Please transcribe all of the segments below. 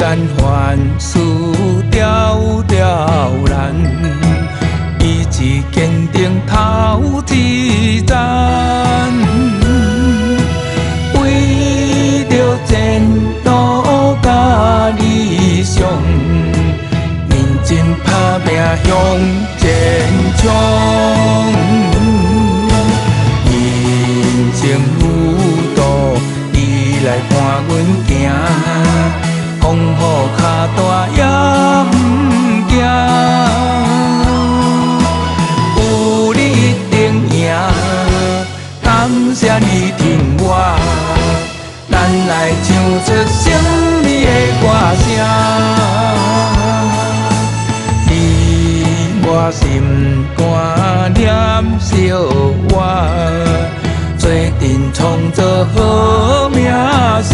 间凡事条条难，意志坚定头一站。为着前途甲理想，认真打拼向前冲。人生有道，你来伴阮行。风雨脚大也毋惊，有你一定赢。感谢你挺我，咱来唱出胜利的歌声。你我心肝念小我，做阵创造好名声。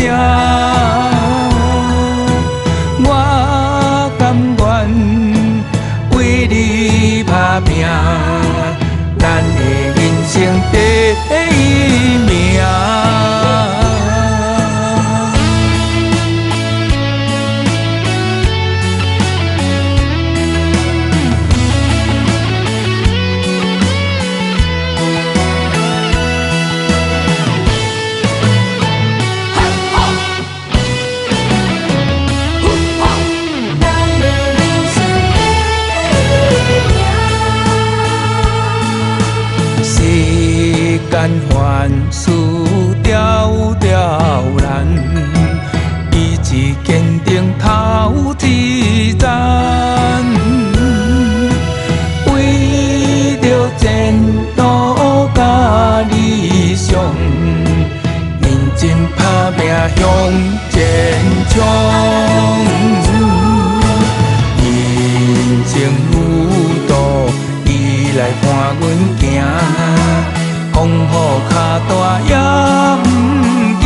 我甘愿为你打拼，咱的人生第一名。间凡事条条难，意志坚定头一站。为着前途甲理想，认真打拼向前冲。人生有道，你来伴阮行。风雨脚大也毋惊，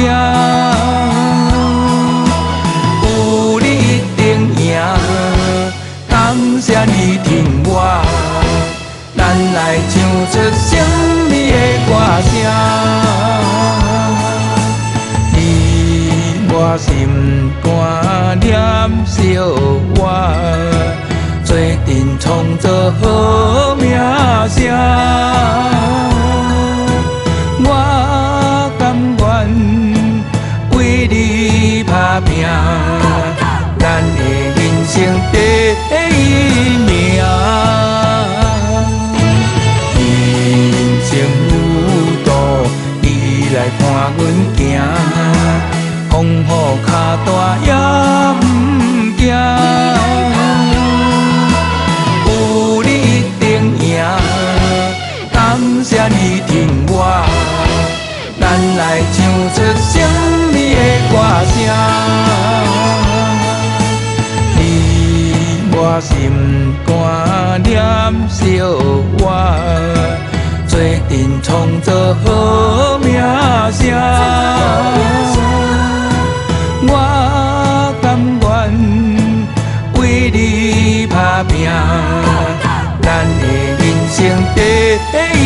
有你一定赢。感谢你挺我，咱来唱出胜利的歌声。你我心肝念小我，做阵创造好名声。我甘愿为你打拼，咱的人生第一名。人生有道，你来伴阮行。风雨脚大也毋惊，有你一定赢。感谢你挺我，咱来唱出胜利的歌声。你我心肝念小我，做阵创造好名声。我甘愿为你打拼，咱的人生第一。